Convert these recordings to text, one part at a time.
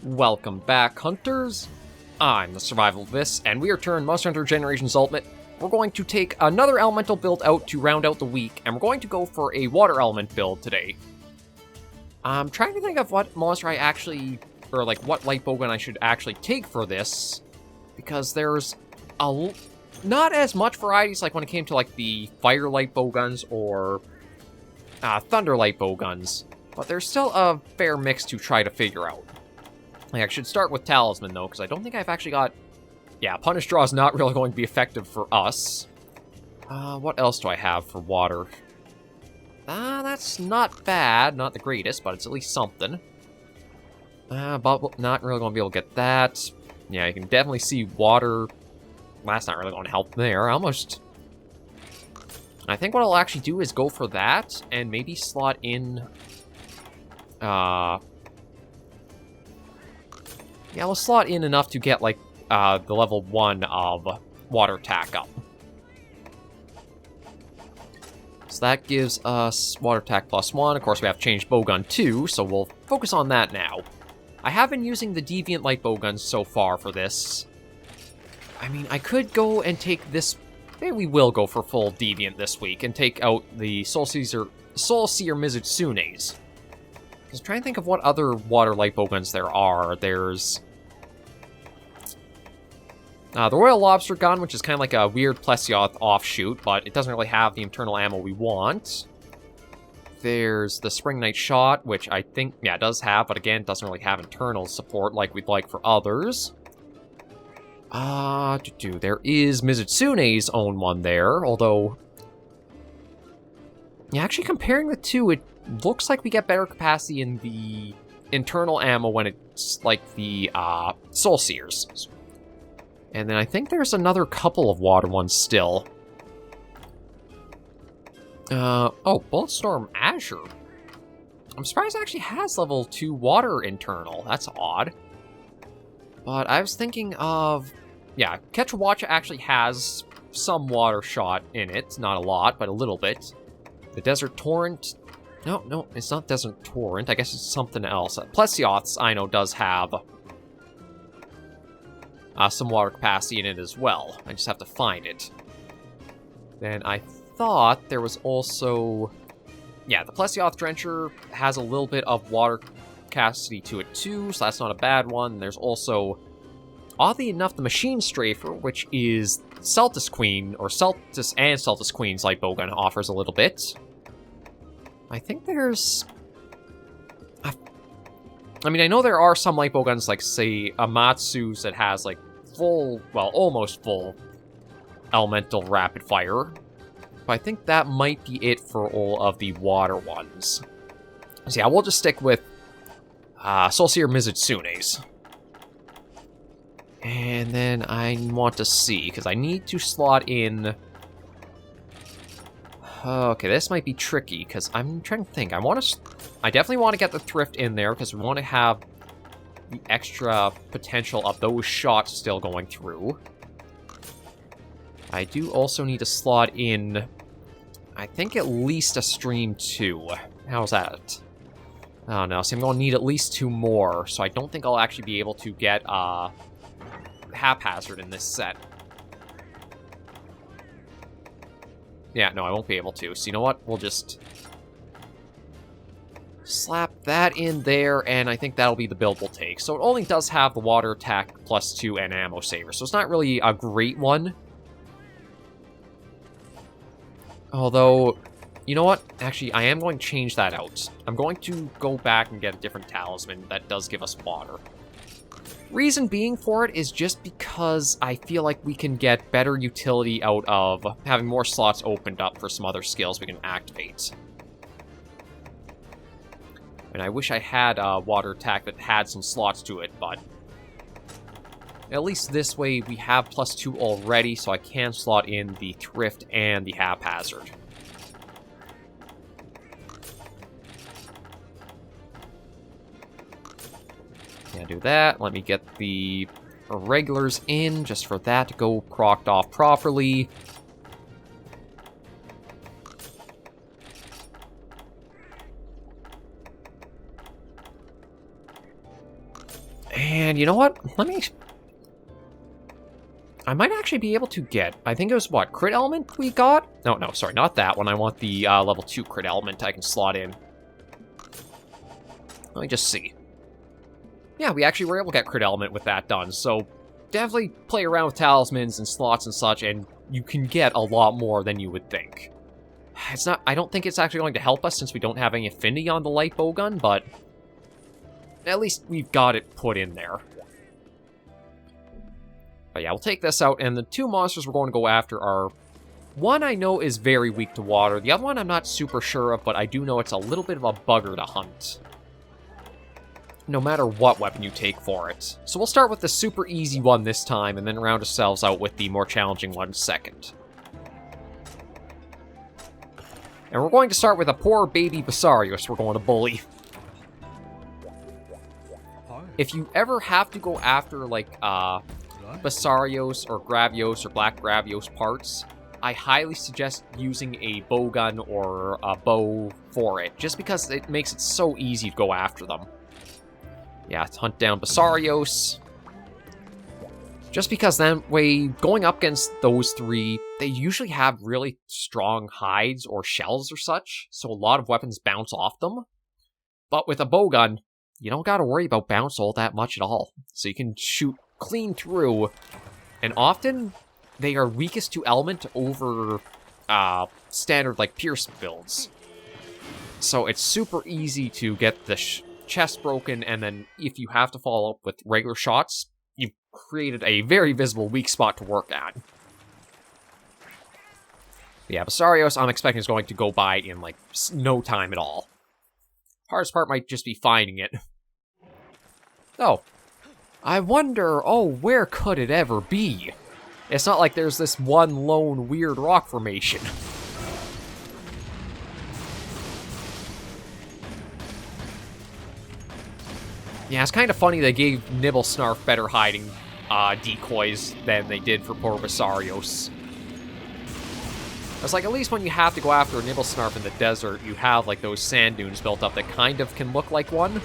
Welcome back, Hunters. I'm the Survivalist, and we return Monster Hunter Generations Ultimate. We're going to take another elemental build out to round out the week, and we're going to go for a water element build today. I'm trying to think of what monster I actually, or like what light bowgun I should actually take for this, because there's not as much varieties like when it came to like the fire light bowguns or thunder light bowguns, but there's still a fair mix to try to figure out. Like, I should start with Talisman, though, because I don't think I've actually got... Yeah, Punish Draw is not really going to be effective for us. What else do I have for water? That's not bad. Not the greatest, but it's at least something. Bubble, not really going to be able to get that. Yeah, you can definitely see water. That's not really going to help there. Almost... I think what I'll actually do is go for that, and maybe slot in... Yeah, we'll slot in enough to get, like, the level 1 of Water Attack up. So that gives us Water Attack +1. Of course, we have changed Bowgun 2, so we'll focus on that now. I have been using the Deviant Light Bowguns so far for this. I mean, I could go and take this... Maybe we will go for full Deviant this week and take out the Soul Seer Mizutsunes. I was trying to think of what other water light bowguns there are. There's the Royal Lobster Gun, which is kind of like a weird Plessioth offshoot, but it doesn't really have the internal ammo we want. There's the Spring Knight Shot, which I think, yeah, it does have, but again, doesn't really have internal support like we'd like for others. There is Mizutsune's own one there, although... Yeah, actually comparing the two, it looks like we get better capacity in the internal ammo when it's like the Soul Seers. And then I think there's another couple of water ones still. Bulletstorm Azure. I'm surprised it actually has level 2 water internal. That's odd. But I was thinking of... Yeah, Quetzalcoatl actually has some water shot in it. Not a lot, but a little bit. The Desert Torrent... No, it's not Desert Torrent. I guess it's something else. Plesioth's, I know, does have some water capacity in it as well. I just have to find it. Then I thought there was also... Yeah, the Plesioth Drencher has a little bit of water capacity to it too, so that's not a bad one. There's also, oddly enough, the Machine Strafer, which is Celtis Queen, or Celtis and Celtis Queen's light bowgun offers a little bit. I think there's... I mean, I know there are some light bowguns, like, say, Amatsu's that has, like, full, well, almost full elemental rapid fire. But I think that might be it for all of the water ones. So yeah, we'll just stick with Soul Seer Mizutsunes. And then I want to see, because I need to slot in... Okay, this might be tricky, because I'm trying to think. I definitely want to get the Thrift in there, because we want to have the extra potential of those shots still going through. I do also need to slot in, I think, at least a Stream 2. How's that? Oh no, so I'm going to need at least 2 more, so I don't think I'll actually be able to get Haphazard in this set. Yeah, no, I won't be able to. So you know what? We'll just slap that in there, and I think that'll be the build we'll take. So it only does have the Water Attack +2 and Ammo Saver, so it's not really a great one. Although, you know what? Actually, I am going to change that out. I'm going to go back and get a different talisman that does give us water. Reason being for it is just because I feel like we can get better utility out of having more slots opened up for some other skills we can activate. And I wish I had a water attack that had some slots to it, but at least this way we have +2 already, so I can slot in the Thrift and the Haphazard. Yeah, do that. Let me get the regulars in, just for that to go procced off properly. And you know what? I might actually be able to get, I think it was what, crit element we got? No, sorry, not that one. I want the level 2 crit element I can slot in. Let me just see. Yeah, we actually were able to get crit element with that done, so definitely play around with talismans and slots and such, and you can get a lot more than you would think. I don't think it's actually going to help us since we don't have any affinity on the light bowgun, but at least we've got it put in there. But yeah, we'll take this out, and the 2 monsters we're going to go after are... One I know is very weak to water, the other one I'm not super sure of, but I do know it's a little bit of a bugger to hunt. No matter what weapon you take for it. So we'll start with the super easy one this time, and then round ourselves out with the more challenging one second. And we're going to start with a poor baby Basarios we're going to bully. If you ever have to go after, like, Basarios or Gravios or Black Gravios parts, I highly suggest using a bowgun or a bow for it, just because it makes it so easy to go after them. Yeah, let's hunt down Basarios. Just because then, going up against those 3, they usually have really strong hides or shells or such, so a lot of weapons bounce off them. But with a bowgun, you don't gotta worry about bounce all that much at all. So you can shoot clean through, and often they are weakest to element over standard, like, pierce builds. So it's super easy to get the chest broken, and then if you have to follow up with regular shots, you've created a very visible weak spot to work at. Yeah, Basarios, I'm expecting, is going to go by in, like, no time at all. Hardest part might just be finding it. Oh. I wonder, where could it ever be? It's not like there's this one lone weird rock formation. Yeah, it's kind of funny they gave Nibblesnarf better hiding decoys than they did for poor Basarios. It's like, at least when you have to go after a Nibblesnarf in the desert, you have, like, those sand dunes built up that kind of can look like one.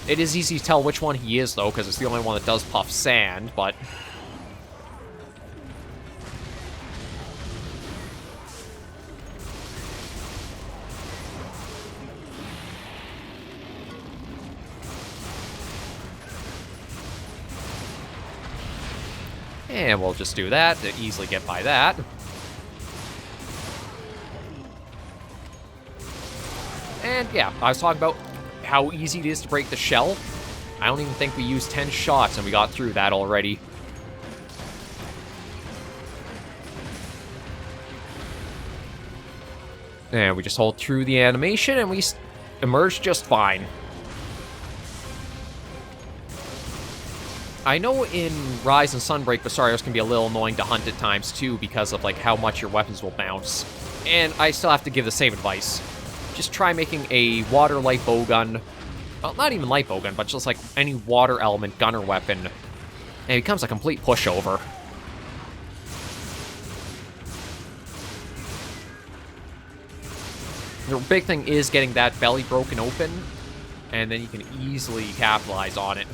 It is easy to tell which one he is, though, because it's the only one that does puff sand, but... And we'll just do that to easily get by that. And yeah, I was talking about how easy it is to break the shell. I don't even think we used 10 shots and we got through that already. And we just hold through the animation and we emerge just fine. I know in Rise and Sunbreak, Basarios can be a little annoying to hunt at times too because of, like, how much your weapons will bounce. And I still have to give the same advice. Just try making a water light bowgun. Well, not even light bowgun, but just like any water element gunner weapon. And it becomes a complete pushover. The big thing is getting that belly broken open, and then you can easily capitalize on it.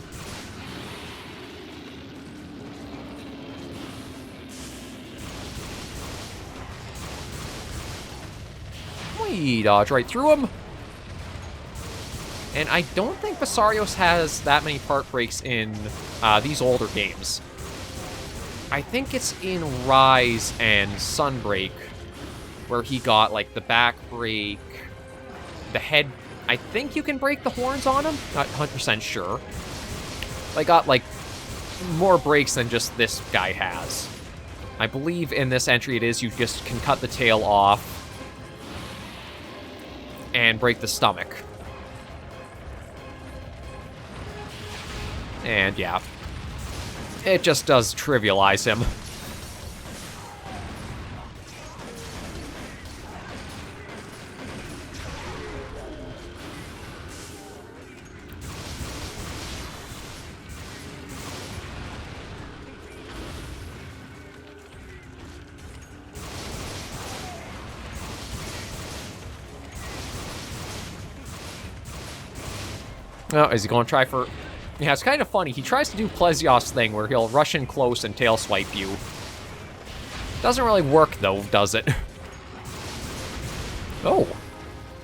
We dodge right through him. And I don't think Basarios has that many part breaks in these older games. I think it's in Rise and Sunbreak where he got, like, the back break, the head. I think you can break the horns on him. Not 100% sure. They got, like, more breaks than just this guy has. I believe in this entry it is you just can cut the tail off and break the stomach. And yeah, it just does trivialize him. Oh, is he going to try for... Yeah, it's kind of funny. He tries to do Plesios's thing where he'll rush in close and tail swipe you. Doesn't really work, though, does it? Oh.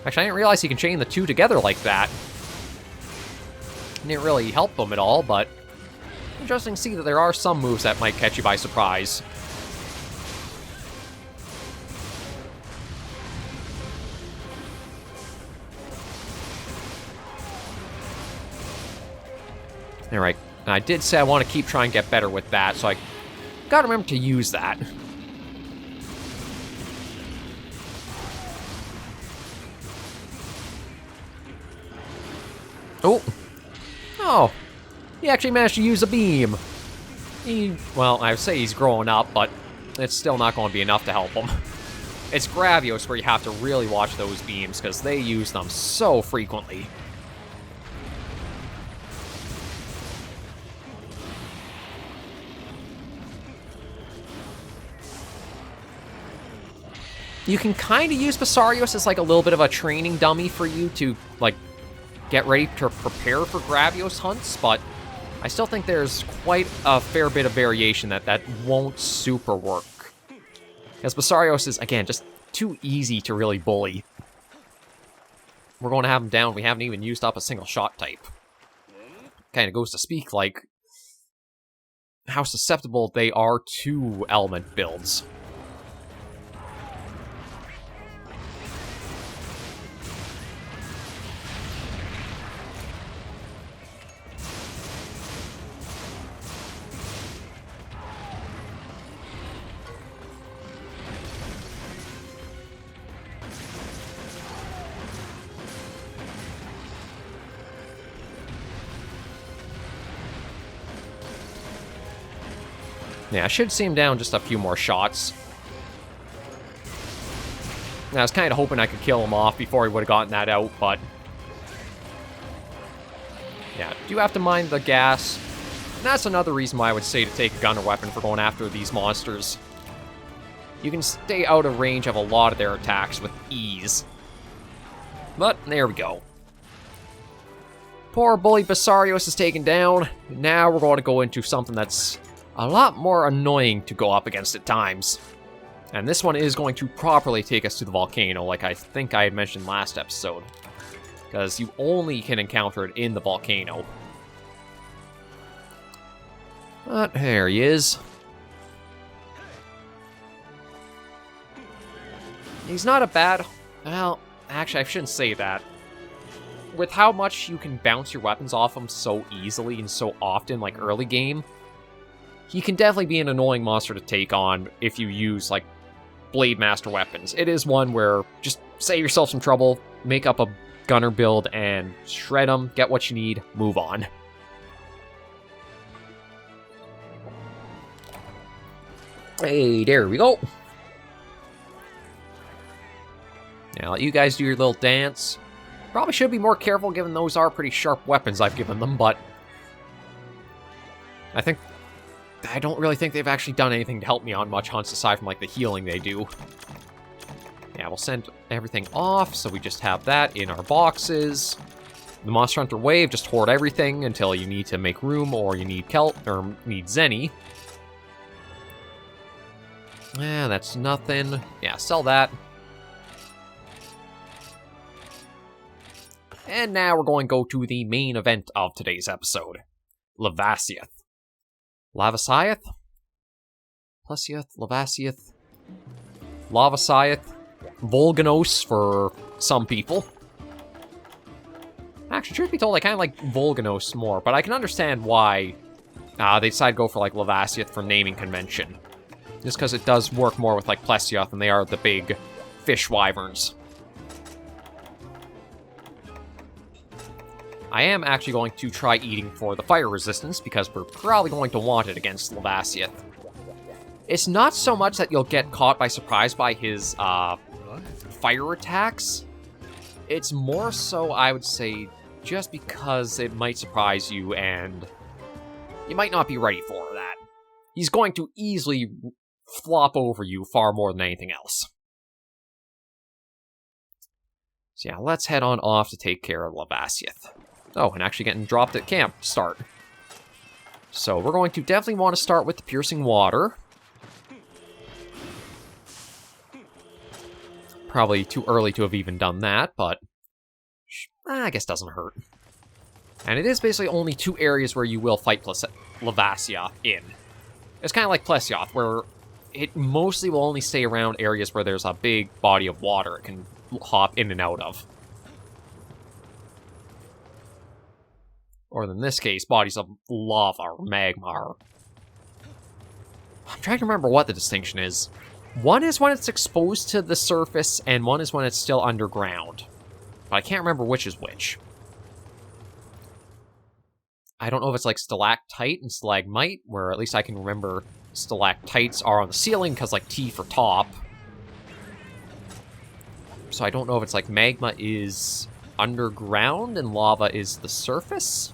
Actually, I didn't realize he can chain the two together like that. Didn't really help them at all, but interesting to see that there are some moves that might catch you by surprise. Alright, I did say I want to keep trying to get better with that, so I gotta remember to use that. Oh! Oh! He actually managed to use a beam! Well, I would say he's growing up, but it's still not going to be enough to help him. It's Gravios where you have to really watch those beams, because they use them so frequently. You can kind of use Basarios as like a little bit of a training dummy for you to, like, get ready to prepare for Gravios hunts, but I still think there's quite a fair bit of variation that won't super work. Because Basarios is, again, just too easy to really bully. We're going to have him down. We haven't even used up a single shot type. Kind of goes to speak, like, how susceptible they are to element builds. Yeah, I should see him down just a few more shots. I was kind of hoping I could kill him off before he would have gotten that out, but... yeah, do have to mind the gas. And that's another reason why I would say to take a gunner weapon for going after these monsters. You can stay out of range of a lot of their attacks with ease. But, there we go. Poor bully Basarios is taken down. Now we're going to go into something that's a lot more annoying to go up against at times. And this one is going to properly take us to the volcano, like I think I had mentioned last episode. Because you only can encounter it in the volcano. But there he is. He's not a bad... well, actually, I shouldn't say that. With how much you can bounce your weapons off him so easily and so often, like early game, he can definitely be an annoying monster to take on if you use, like, blademaster weapons. It is one where just save yourself some trouble, make up a gunner build, and shred them, get what you need, move on. Hey, there we go. Now, let you guys do your little dance. Probably should be more careful given those are pretty sharp weapons I've given them, but I don't really think they've actually done anything to help me on much hunts aside from, like, the healing they do. Yeah, we'll send everything off, so we just have that in our boxes. The Monster Hunter Wave, just hoard everything until you need to make room, or you need or need Zenny. Yeah, that's nothing. Yeah, sell that. And now we're going to go to the main event of today's episode. Lavasioth. Lavasioth? Plesiosth, Lavasioth, Lavasioth, Volganos for some people. Actually, truth be told, I kind of like Volganos more, but I can understand why they decided to go for, like, Lavasioth for naming convention. Just because it does work more with, like, Plesiosth, and they are the big fish wyverns. I am actually going to try eating for the fire resistance, because we're probably going to want it against Lavasioth. It's not so much that you'll get caught by surprise by his fire attacks. It's more so, I would say, just because it might surprise you, and you might not be ready for that. He's going to easily flop over you far more than anything else. So yeah, let's head on off to take care of Lavasioth. Oh, and actually getting dropped at camp to start. So we're going to definitely want to start with the piercing water. Probably too early to have even done that, but I guess doesn't hurt. And it is basically only 2 areas where you will fight Lavasioth in. It's kind of like Plesioth, where it mostly will only stay around areas where there's a big body of water it can hop in and out of. Or in this case, bodies of lava or magma. I'm trying to remember what the distinction is. One is when it's exposed to the surface, and one is when it's still underground. But I can't remember which is which. I don't know if it's like stalactite and stalagmite, where at least I can remember stalactites are on the ceiling, because like T for top. So I don't know if it's like magma is underground and lava is the surface.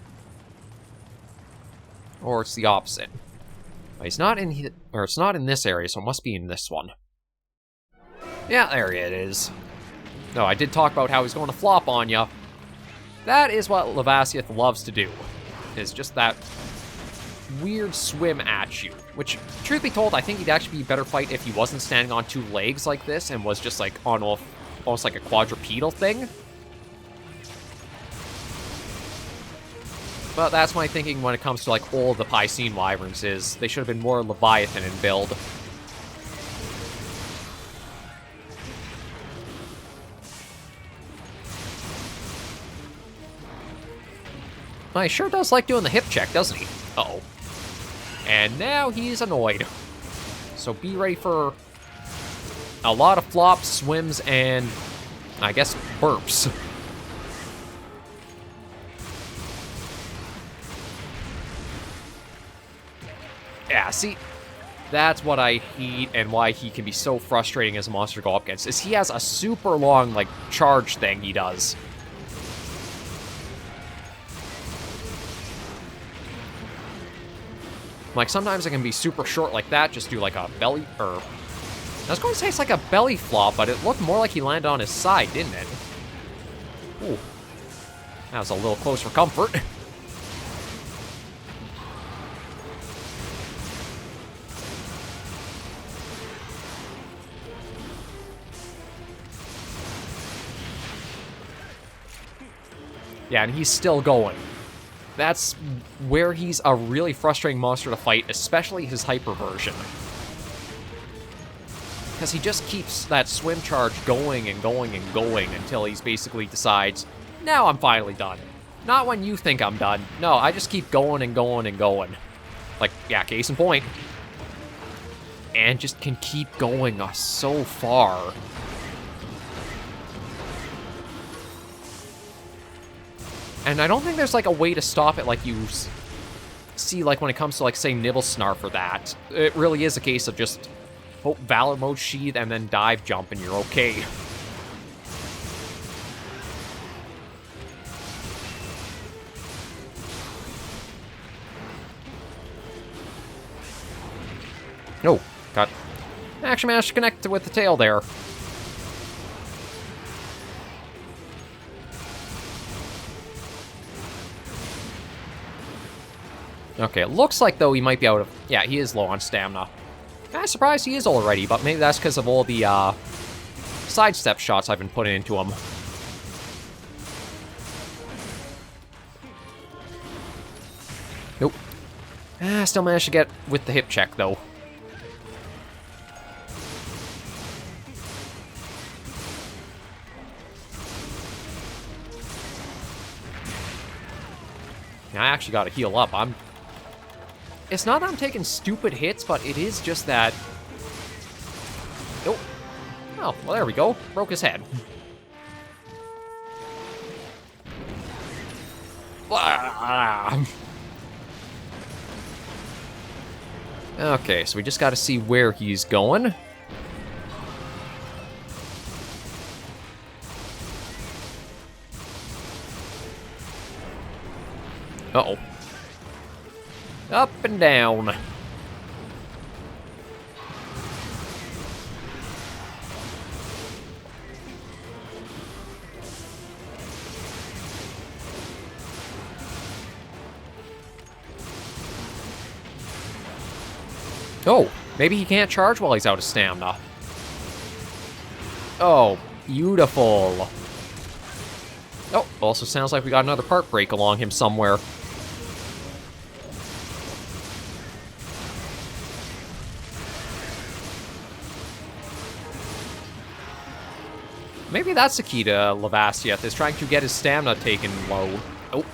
Or it's the opposite. But it's not in it's not in this area, so it must be in this one. Yeah, there it is. No, I did talk about how he's going to flop on you. That is what Lavasioth loves to do. Is just that weird swim at you. Which, truth be told, I think he'd actually be a better fight if he wasn't standing on 2 legs like this and was just like on almost like a quadrupedal thing. But that's my thinking when it comes to like all the Piscine Wyverns is they should have been more Leviathan in build. He sure does like doing the hip check, doesn't he? Uh-oh. And now he's annoyed. So be ready for a lot of flops, swims, and I guess burps. Yeah, see, that's what I hate and why he can be so frustrating as a monster to go up against, is he has a super long, like, charge thing he does. Like, sometimes it can be super short like that, just do like a belly, or... I was going to say it's like a belly flop, but it looked more like he landed on his side, didn't it? Ooh. That was a little close for comfort. Yeah, and he's still going. That's where he's a really frustrating monster to fight, especially his hyper version. Because he just keeps that swim charge going and going and going until he's basically decides, now I'm finally done. Not when you think I'm done. No, I just keep going and going and going. Like, yeah, case in point. And just can keep going so far. And I don't think there's, like, a way to stop it like you see, like, when it comes to, like, say, Nibble Snarf or that. It really is a case of just hope Valor Mode Sheath and then dive jump and you're okay. Oh, got... Actually managed to connect with the tail there. Okay, it looks like, though, he might be out of... Yeah, he is low on stamina. Kind of surprised he is already, but maybe that's because of all the, sidestep shots I've been putting into him. Nope. Still managed to get with the hip check, though. I actually gotta heal up. It's not that I'm taking stupid hits, but it is just that... Oh. Oh, well, there we go. Broke his head. Okay, so we just gotta see where he's going. Uh-oh. Up and down. Oh, maybe he can't charge while he's out of stamina. Oh, beautiful. Oh, also sounds like we got another part break along him somewhere. Maybe that's the key to Lavasioth, is trying to get his stamina taken low. Oh.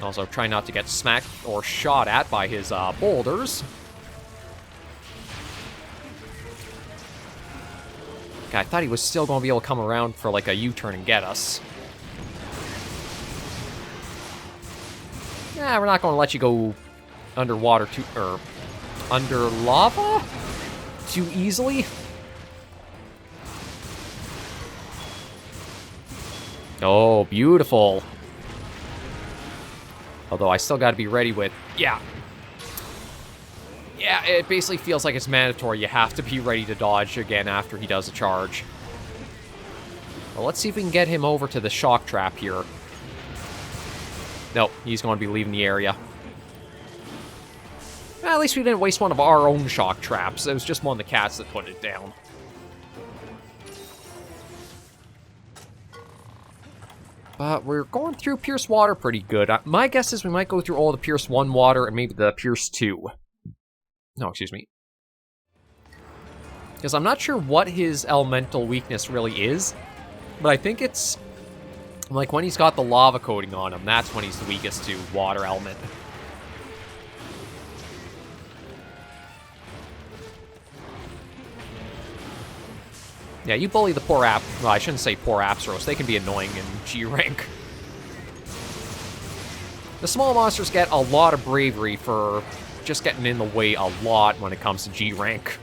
Also, try not to get smacked or shot at by his boulders. Okay, I thought he was still going to be able to come around for like a U-turn and get us. Yeah, we're not going to let you go underwater or under lava too easily. Oh, beautiful. Although I still got to be ready with... Yeah, it basically feels like it's mandatory. You have to be ready to dodge again after he does a charge. Well, let's see if we can get him over to the shock trap here. Nope, he's going to be leaving the area. Well, at least we didn't waste one of our own shock traps. It was just one of the cats that put it down. But we're going through Pierce Water pretty good. My guess is we might go through all the Pierce 1 water and maybe the Pierce 2. No, excuse me. Because I'm not sure what his elemental weakness really is, but I think it's like when he's got the lava coating on him, that's when he's the weakest to water element. Yeah, you bully the poor well, I shouldn't say poor Basarios. They can be annoying in G rank. The small monsters get a lot of bravery for just getting in the way a lot when it comes to G rank.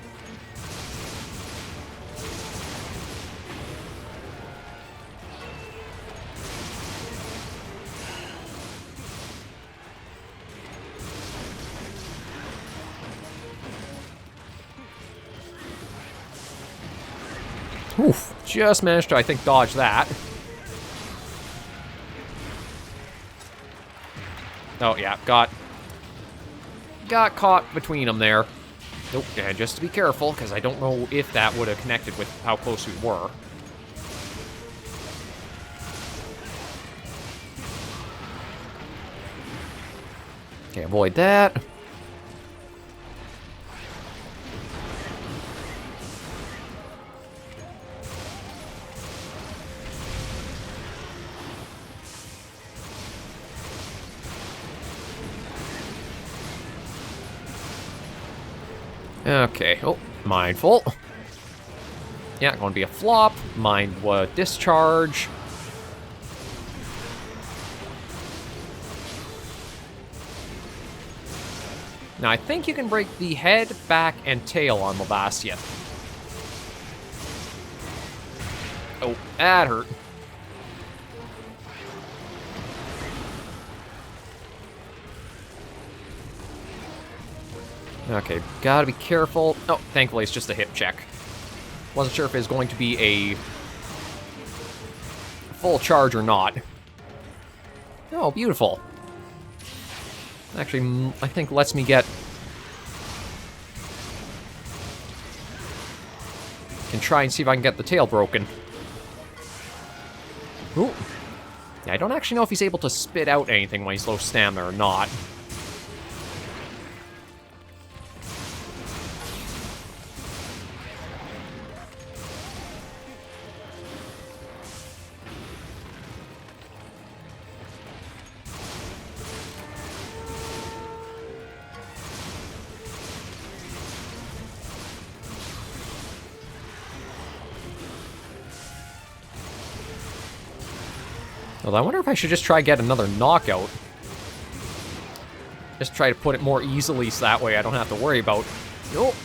Oof, just managed to, I think, dodge that. Oh, yeah, got caught between them there. Nope, and just to be careful, because I don't know if that would have connected with how close we were. Okay, avoid that. Okay, oh, mindful. Yeah, going to be a flop. Mind what discharge. Now, I think you can break the head, back, and tail on Lavasioth. Oh, that hurt. Okay, gotta be careful. Oh, thankfully it's just a hip check. Wasn't sure if it was going to be a full charge or not. Oh, beautiful. Actually, I think lets me get... Can try and see if I can get the tail broken. Ooh. Yeah, I don't actually know if he's able to spit out anything when he's low stamina or not. Although I wonder if I should just try to get another knockout. Just try to put it more easily so that way I don't have to worry about... Oh,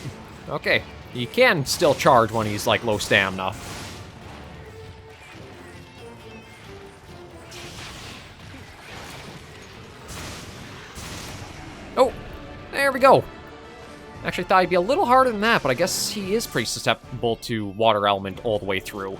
okay. He can still charge when he's, like, low stamina. Oh, there we go. Actually thought he'd be a little harder than that, but I guess he is pretty susceptible to water element all the way through.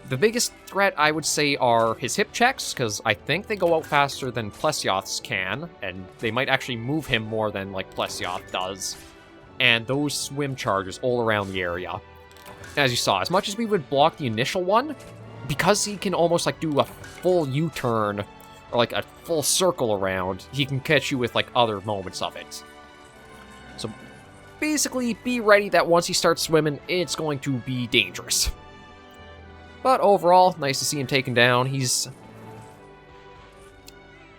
The biggest threat, I would say, are his hip checks, because I think they go out faster than Plesioth's can, and they might actually move him more than, like, Plesioth does. And those swim charges all around the area. As you saw, as much as we would block the initial one, because he can almost, like, do a full U-turn, or, like, a full circle around, he can catch you with, like, other moments of it. So, basically, be ready that once he starts swimming, it's going to be dangerous. But overall, nice to see him taken down.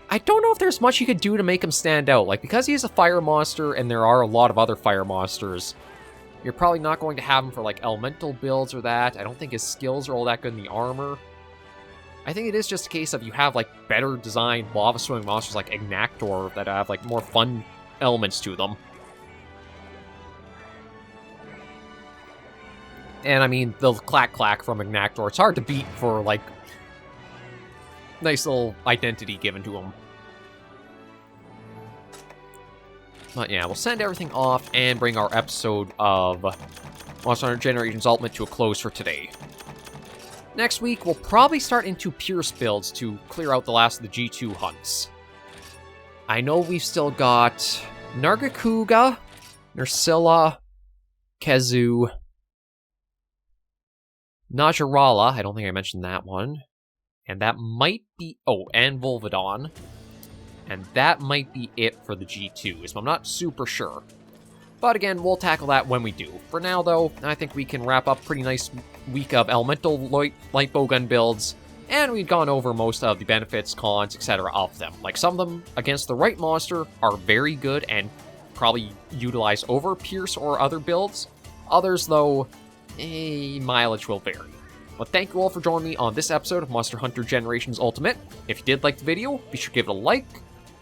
I don't know if there's much you could do to make him stand out. Like, because he's a fire monster, and there are a lot of other fire monsters, you're probably not going to have him for, like, elemental builds or that. I don't think his skills are all that good in the armor. I think it is just a case of you have, like, better designed lava-swimming monsters like Ignactor that have, like, more fun elements to them. And, I mean, the clack-clack from Ignactor, it's hard to beat for, like, nice little identity given to him. But yeah, we'll send everything off and bring our episode of Monster Hunter Generations Ultimate to a close for today. Next week, we'll probably start into Pierce builds to clear out the last of the G2 hunts. I know we've still got Nargacuga, Nursilla, Kezu, Najarala, I don't think I mentioned that one. And that might be... Oh, and Volvidon. And that might be it for the G2s, but I'm not super sure. But again, we'll tackle that when we do. For now, though, I think we can wrap up a pretty nice week of elemental light bowgun builds, and we've gone over most of the benefits, cons, etc. of them. Like, some of them, against the right monster, are very good and probably utilize over Pierce or other builds. Others, though, mileage will vary. But thank you all for joining me on this episode of Monster Hunter Generations Ultimate. If you did like the video, be sure to give it a like.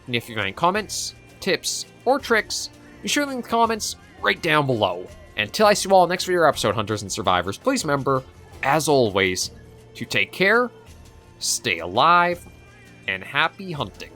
And if you have any comments, tips, or tricks, be sure to leave the comments right down below. And until I see you all next video episode, Hunters and Survivors, please remember, as always, to take care, stay alive, and happy hunting.